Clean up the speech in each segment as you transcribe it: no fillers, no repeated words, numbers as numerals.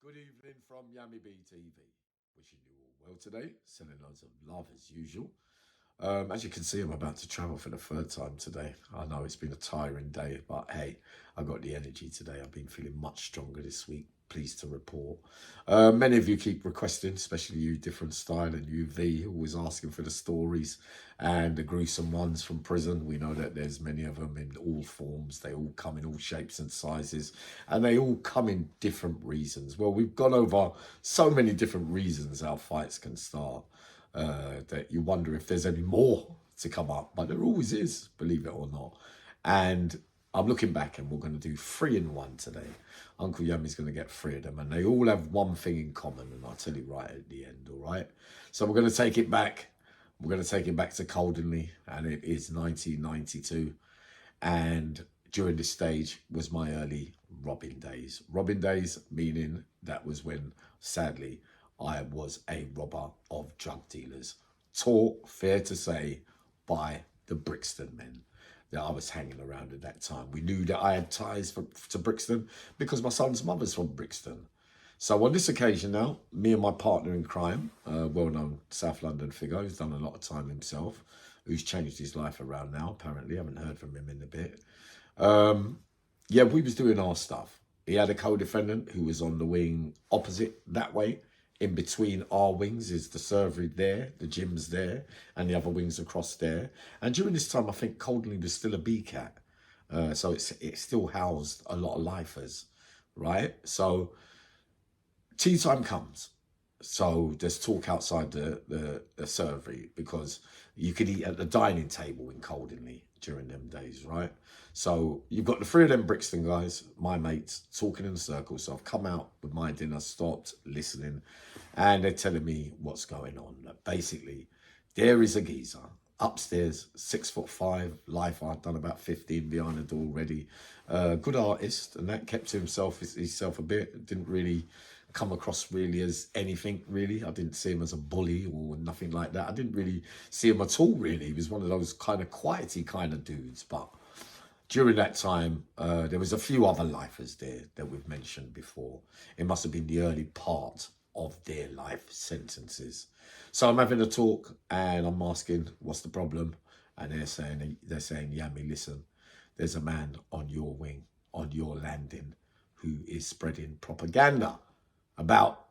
Good evening from yammybtv. Wishing you all well today. Sending loads of love as usual. As you can see, I'm about to travel for the third time today. I know it's been a tiring day, but hey, I got the energy today. I've been feeling much stronger this week. Pleased to report. Many of you keep requesting, especially you, Different Style and UV, always asking for the stories and the gruesome ones from prison. We know that there's many of them in all forms. They all come in all shapes and sizes, and they all come in different reasons. Well, we've gone over so many different reasons our fights can start that you wonder if there's any more to come up, but there always is, believe it or not. And I'm looking back and we're going to do 3 in 1 today. Uncle Yammy's going to get 3 of them, and they all have one thing in common, and I'll tell you right at the end, all right? So we're going to take it back. We're going to take it back to Coldingley, and it is 1992. And during this stage was my early robbing days. Robbing days meaning that was when, sadly, I was a robber of drug dealers. Taught, fair to say, by the Brixton men that I was hanging around at that time. We knew that I had ties to Brixton because my son's mother's from Brixton. So on this occasion now, me and my partner in crime, well-known South London figure who's done a lot of time himself, who's changed his life around now, apparently. I haven't heard from him in a bit. Yeah, we was doing our stuff. He had a co-defendant who was on the wing opposite that way. In between our wings is the servery there, the gym's there, and the other wings across there. And during this time, I think Coldingley was still a BCAT. So it still housed a lot of lifers, right? So tea time comes. So there's talk outside the servery because you could eat at the dining table in Coldingley during them days, right? So you've got the 3 of them Brixton guys, my mates, talking in a circle. So I've come out with my dinner, stopped, listening, and they're telling me what's going on. Basically, there is a geezer upstairs, 6'5", lifer. I've done about 15 behind the door already. Good artist, and that kept to himself a bit. Didn't really come across really as anything really. I didn't see him as a bully or nothing like that. I didn't really see him at all really. He was one of those kind of quiety kind of dudes. But during that time, there was a few other lifers there that we've mentioned before. It must have been the early part of their life sentences. So I'm having a talk and I'm asking, what's the problem? And they're saying, Yammy, listen, there's a man on your wing, on your landing, who is spreading propaganda about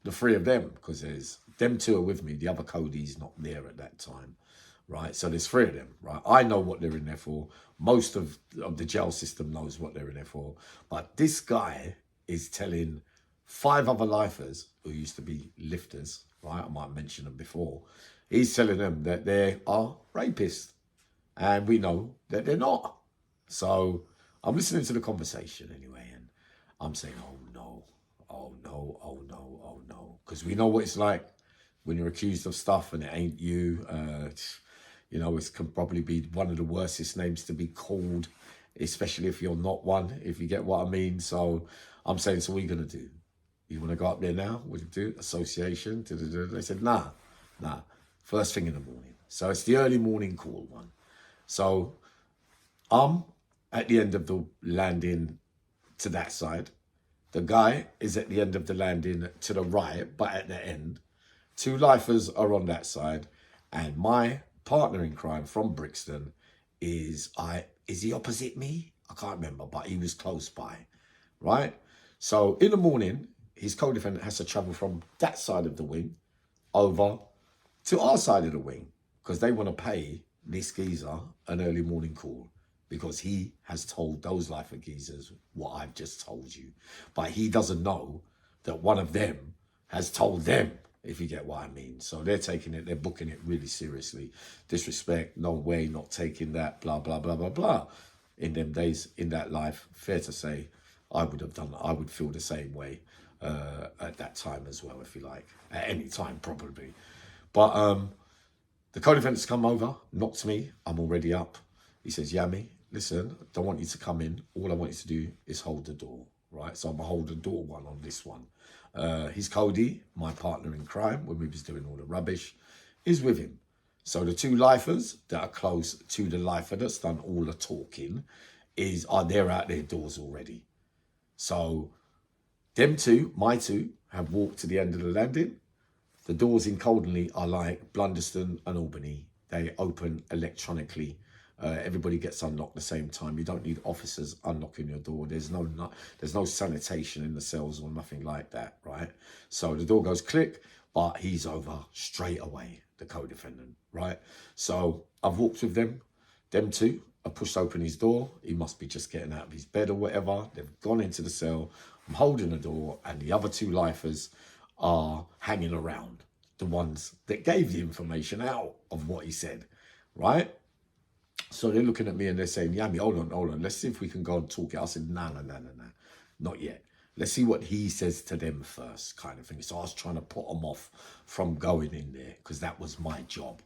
the 3 of them, because there's them 2 are with me. The other Cody's not there at that time, right? So there's 3 of them, right? I know what they're in there for. Most of the jail system knows what they're in there for. But this guy is telling 5 other lifers who used to be lifters, right? I might mention them before. He's telling them that they are rapists. And we know that they're not. So I'm listening to the conversation anyway, and I'm saying, oh no, oh no, oh no, oh no. Because we know what it's like when you're accused of stuff and it ain't you. You know, it can probably be one of the worstest names to be called, especially if you're not one, if you get what I mean. So I'm saying, so what are you going to do? You want to go up there now? What do you do? Association? They said, nah. First thing in the morning. So it's the early morning call one. So I'm at the end of the landing to that side. The guy is at the end of the landing to the right, but at the end. 2 lifers are on that side. And my partner in crime from Brixton is he opposite me? I can't remember, but he was close by, right? So in the morning, his co-defendant has to travel from that side of the wing over to our side of the wing because they want to pay this geezer an early morning call because he has told those lifer geezers what I've just told you. But he doesn't know that one of them has told them, if you get what I mean. So they're taking it, they're booking it really seriously. Disrespect, no way, not taking that, blah, blah, blah, blah, blah. In them days, in that life, fair to say, I would feel the same way at that time as well, if you like. At any time, probably. But the co-defendant's come over, knocks me, I'm already up. He says, Yammy, listen, I don't want you to come in. All I want you to do is hold the door, right? So I'm going to hold the door one on this one. His Cody, my partner in crime, when we was doing all the rubbish, is with him. So the 2 lifers that are close to the lifer that's done all the talking they're out their doors already. So Them two, my two, have walked to the end of the landing. The doors in Coldingley are like Blunderston and Albany. They open electronically. Everybody gets unlocked at the same time. You don't need officers unlocking your door. There's no sanitation in the cells or nothing like that, right? So the door goes click, but he's over straight away, the co-defendant, right? So I've walked with them. Them two have pushed open his door. He must be just getting out of his bed or whatever. They've gone into the cell. I'm holding the door, and the other two lifers are hanging around, the ones that gave the information out of what he said, right? So they're looking at me and they're saying, Yammy, hold on. Let's see if we can go and talk it. I said, no, not yet. Let's see what he says to them first, kind of thing. So I was trying to put them off from going in there because that was my job,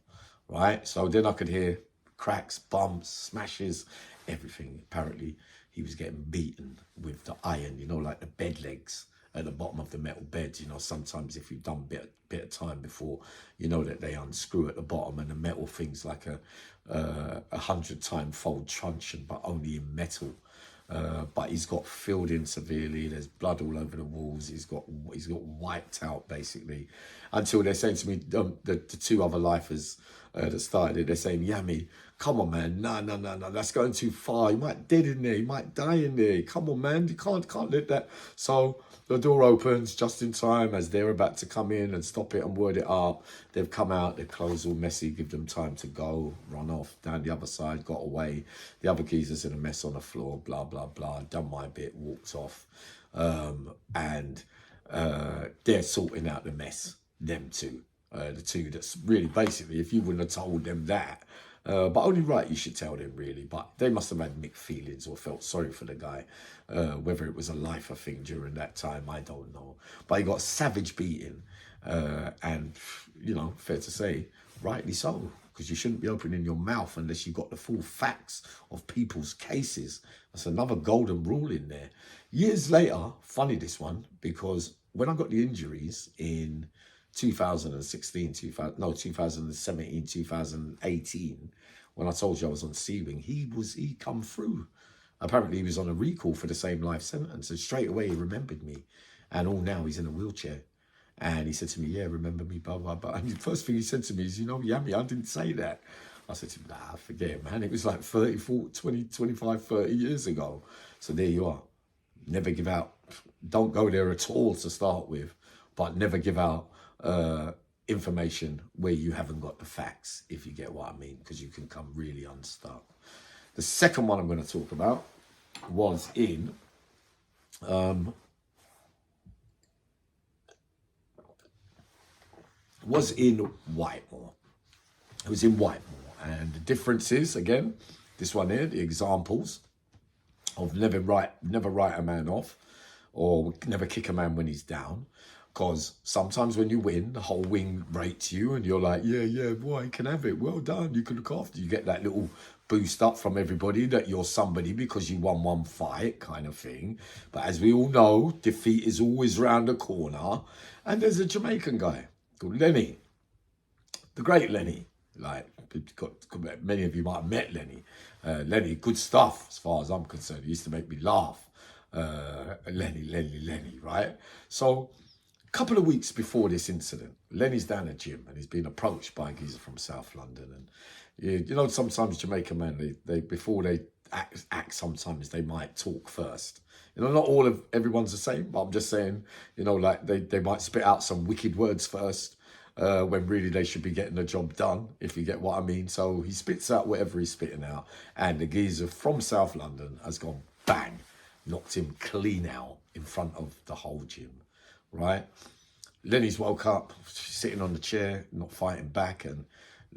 right? So then I could hear cracks, bumps, smashes, everything. Apparently he was getting beaten with the iron, you know, like the bed legs at the bottom of the metal beds. You know, sometimes if you've done bit of time before, you know that they unscrew at the bottom and the metal thing's like a 100-time fold truncheon, but only in metal. But he's got filled in severely. There's blood all over the walls. He's got wiped out basically, until they're saying to me, the two other lifers that started it, they're saying, Yammy, come on, man, no, that's going too far. You might dead in there. You might die in there. Come on, man, you can't let that. So the door opens just in time as they're about to come in and stop it and word it up. They've come out, their clothes all messy, give them time to go, run off down the other side, got away. The other geezer's in a mess on the floor, blah, blah, blah. Done my bit, walked off. And they're sorting out the mess, them two. The two that's really basically, if you wouldn't have told them that, but only right you should tell them really, but they must have had mixed feelings or felt sorry for the guy. Whether it was a lifer thing during that time, I don't know. But he got savage beating, and, you know, fair to say, rightly so, because you shouldn't be opening your mouth unless you've got the full facts of people's cases. That's another golden rule in there. Years later, funny this one, because when I got the injuries in 2017, 2018, when I told you I was on C-Wing, he come through. Apparently he was on a recall for the same life sentence, and straight away he remembered me. And all now he's in a wheelchair. And he said to me, yeah, remember me, blah, blah, blah. And the first thing he said to me is, you know, Yammy, I didn't say that. I said to him, nah, forget it, man. It was like 30, 40, 20, 25, 30 years ago. So there you are. Never give out. Don't go there at all to start with, but never give out information where you haven't got the facts, if you get what I mean, because you can come really unstuck. The second one I'm going to talk about was in Wymott. It was in Wymott, and the difference is, again, this one here, the examples of never write a man off, or never kick a man when he's down. Because sometimes when you win, the whole wing rates you and you're like, yeah, boy, you can have it. Well done. You can look after. You get that little boost up from everybody that you're somebody because you won one fight, kind of thing. But as we all know, defeat is always round the corner. And there's a Jamaican guy called Lenny, the great Lenny. Like, many of you might have met Lenny. Lenny, good stuff as far as I'm concerned. He used to make me laugh. Lenny, right? So a couple of weeks before this incident, Lenny's down at gym and he's been approached by a geezer from South London. And you know, sometimes Jamaican men, they before they act, sometimes they might talk first. You know, not everyone's the same, but I'm just saying, you know, like they might spit out some wicked words first, when really they should be getting the job done, if you get what I mean. So he spits out whatever he's spitting out, and the geezer from South London has gone bang, knocked him clean out in front of the whole gym, right? Lenny's woke up, sitting on the chair, not fighting back, and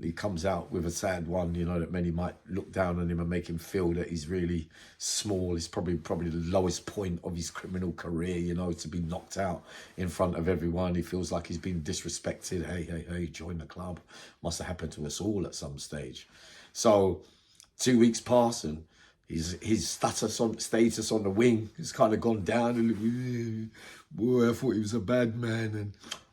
he comes out with a sad one, you know, that many might look down on him and make him feel that he's really small. It's probably the lowest point of his criminal career, you know, to be knocked out in front of everyone. He feels like he's been disrespected. Hey, join the club. Must have happened to us all at some stage. So 2 weeks pass and his status on the wing has kind of gone down a little. Boy, I thought he was a bad man, and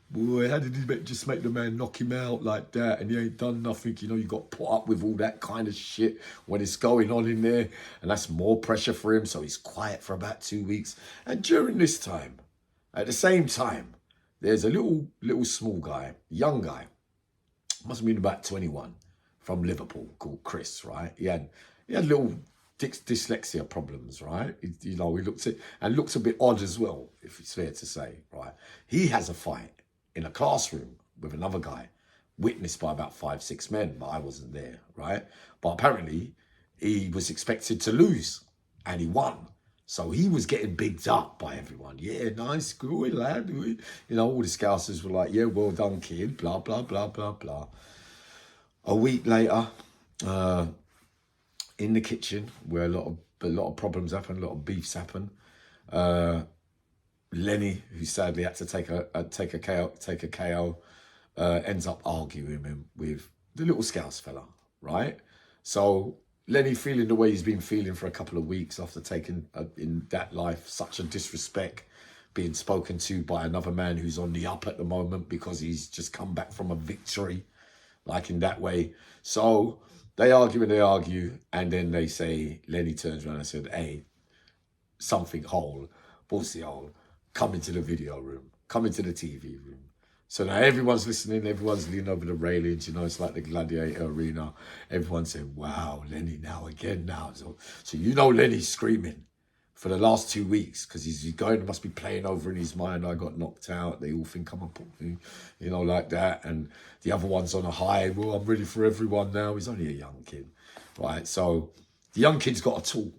boy, how did he just make the man knock him out like that? And he ain't done nothing. You know, you got put up with all that kind of shit when it's going on in there, and that's more pressure for him. So he's quiet for about 2 weeks. And during this time, At the same time, there's a little small guy, young guy, must have been about 21, from Liverpool, called Chris, right? He had little dyslexia problems, right? He looks a bit odd as well, if it's fair to say, right? He has a fight in a classroom with another guy, witnessed by about 5, 6 men, but I wasn't there, right? But apparently he was expected to lose and he won. So he was getting bigged up by everyone. Yeah, nice, good lad. All the Scousers were like, yeah, well done, kid, blah, blah, blah, blah, blah. A week later, in the kitchen, where a lot of problems happen, a lot of beefs happen, Lenny, who sadly had to take a KO, ends up arguing with the little Scouse fella, right? So Lenny, feeling the way he's been feeling for a couple of weeks after taking in that life such a disrespect, being spoken to by another man who's on the up at the moment because he's just come back from a victory, like in that way. So they argue, and then they say, Lenny turns around and said, hey, something hole, pussy hole, come into the video room, come into the TV room. So now everyone's listening, everyone's leaning over the railings, it's like the Gladiator arena. Everyone said, wow, Lenny now again now. So Lenny's screaming for the last 2 weeks because he's going, must be playing over in his mind. I got knocked out. They all think I'm a pussy, like that. And the other one's on a high. Well, I'm ready for everyone now. He's only a young kid, right? So the young kid's got a tool.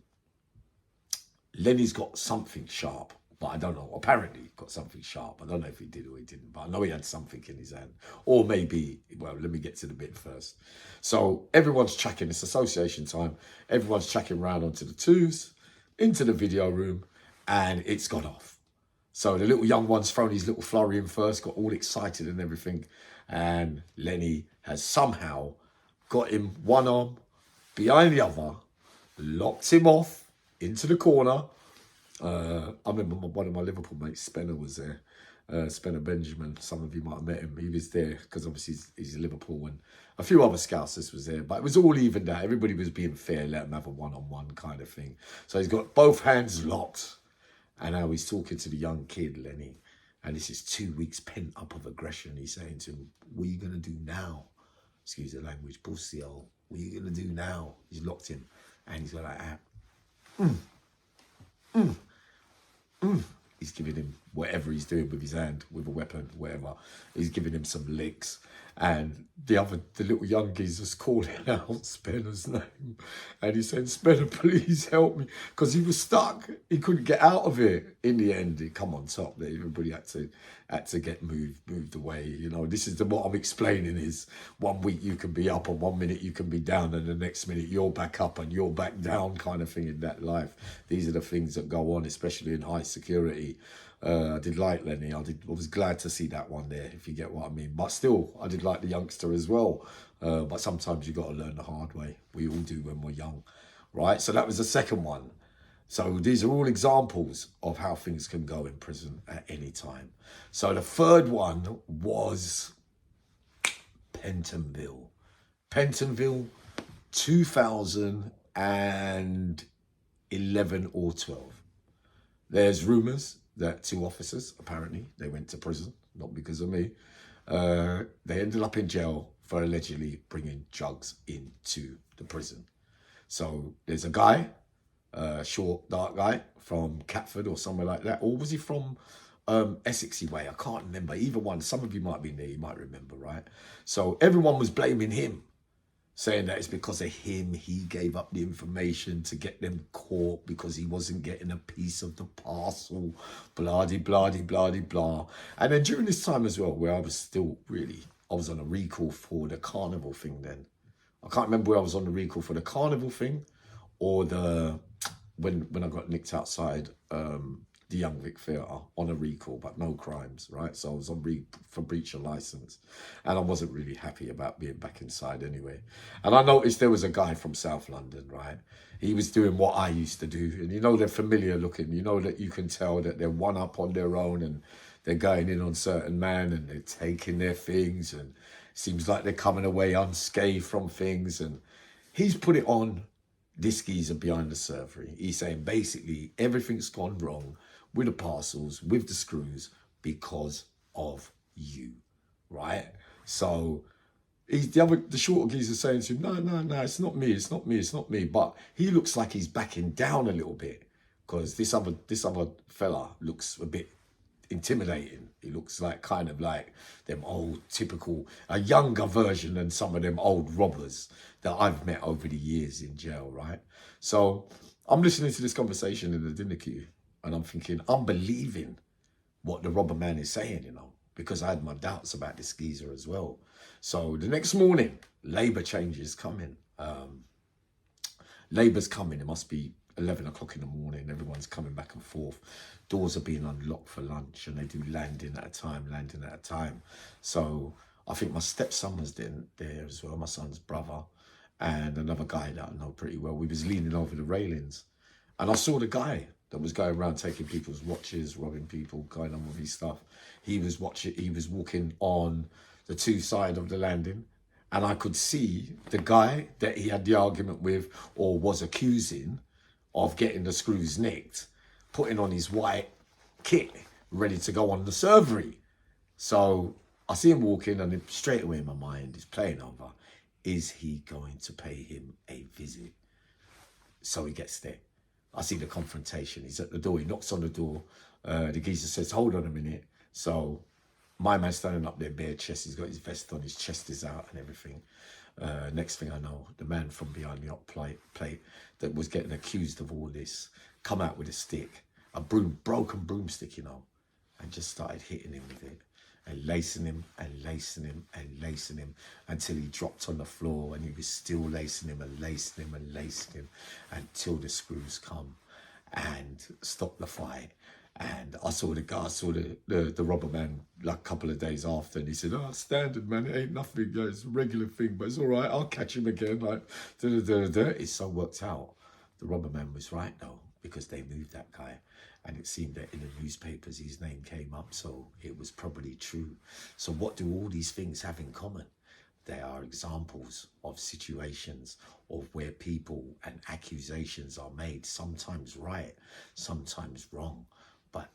Lenny's got something sharp, but I don't know. Apparently he got something sharp. I don't know if he did or he didn't, but I know he had something in his hand. Or maybe, well, let me get to the bit first. So everyone's tracking, it's association time. Everyone's tracking round onto the twos, into the video room, and it's gone off. So the little young one's thrown his little flurry in first, got all excited and everything. And Lenny has somehow got him one arm behind the other, locked him off into the corner. I remember one of my Liverpool mates, Spenner, was there. Spenner Benjamin, some of you might have met him. He was there because obviously he's Liverpool, and a few other Scousers was there. But it was all evened out. Everybody was being fair, let him have a one-on-one kind of thing. So he's got both hands locked, and now he's talking to the young kid, Lenny. And this is 2 weeks pent up of aggression. He's saying to him, what are you going to do now? Excuse the language, pussy hole. What are you going to do now? He's locked him, and he's got like that. He's giving him whatever he's doing with his hand, with a weapon, whatever. He's giving him some licks. And the little young geezer's calling out Spenner's name. And he said, Spenner, please help me. Because he was stuck. He couldn't get out of it. In the end, it come on top. Everybody had to get moved away. This is what I'm explaining is 1 week you can be up and 1 minute you can be down and the next minute you're back up and you're back down kind of thing in that life. These are the things that go on, especially in high security. I did like Lenny. I was glad to see that one there, if you get what I mean. But still, I did like the youngster as well. But sometimes you got to learn the hard way. We all do when we're young, right? So that was the second one. So these are all examples of how things can go in prison at any time. So the third one was Pentonville. Pentonville, 2011 or 12. There's rumours that 2 officers, apparently, they went to prison, not because of me. They ended up in jail for allegedly bringing drugs into the prison. So there's a guy, short, dark guy from Catford or somewhere like that. Or was he from Essexy way? I can't remember. Either one. Some of you might be there, you might remember, right? So everyone was blaming him, saying that it's because of him. He gave up the information to get them caught because he wasn't getting a piece of the parcel, blah-de-blah-de-blah-de-blah. And then during this time as well, where I was on a recall for the carnival thing then. I can't remember where I was on the recall for the carnival thing or when I got nicked outside the Young Vic Theatre on a recall, but no crimes, right? So I was on for breach of license, and I wasn't really happy about being back inside anyway. And I noticed there was a guy from South London, right? He was doing what I used to do, and they're familiar looking. That you can tell that they're one up on their own, and they're going in on certain man, and they're taking their things, and it seems like they're coming away unscathed from things. And he's put it on this geezer behind the servery. He's saying basically everything's gone wrong. with the parcels, with the screws, because of you, right? So he's the shorter geezer saying to him, no, it's not me, it's not me, it's not me. But he looks like he's backing down a little bit because this other fella looks a bit intimidating. He looks like kind of like them old typical, a younger version than some of them old robbers that I've met over the years in jail, right? So I'm listening to this conversation in the dinner queue and I'm thinking, I'm believing what the robber man is saying, you know, because I had my doubts about this geezer as well. So the next morning, Labour change is coming. Labour's coming. It must be 11 o'clock in the morning. Everyone's coming back and forth. Doors are being unlocked for lunch and they do landing at a time. So I think my stepson was there as well, my son's brother, and another guy that I know pretty well. We was leaning over the railings and I saw the guy that was going around taking people's watches, robbing people, going on with his stuff. He was walking on the two sides of the landing, and I could see the guy that he had the argument with or was accusing of getting the screws nicked, putting on his white kit, ready to go on the servery. So I see him walking and straight away in my mind is playing over, is he going to pay him a visit? So he gets there. I see the confrontation. He's at the door. He knocks on the door. The geezer says, hold on a minute. So my man's standing up there, bare chest. He's got his vest on. His chest is out and everything. Next thing I know, the man from behind the op plate that was getting accused of all this come out with a stick, a broken broomstick, you know, and just started hitting him with it and lacing him and lacing him and lacing him until he dropped on the floor, and he was still lacing him and lacing him and lacing him until the screws come and stop the fight. And I saw the robber man like a couple of days after, and he said, "Oh, standard, man. It ain't nothing. It's a regular thing, but it's all right. I'll catch him again." Like, It so worked out. The robber man was right though, because they moved that guy, and it seemed that in the newspapers his name came up, so it was probably true. So what do all these things have in common? They are examples of situations of where people and accusations are made, sometimes right, sometimes wrong. But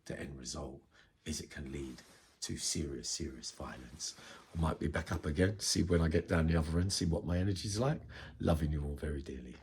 the end result is it can lead to serious, serious violence. I might be back up again, see when I get down the other end, see what my energy's like. Loving you all very dearly.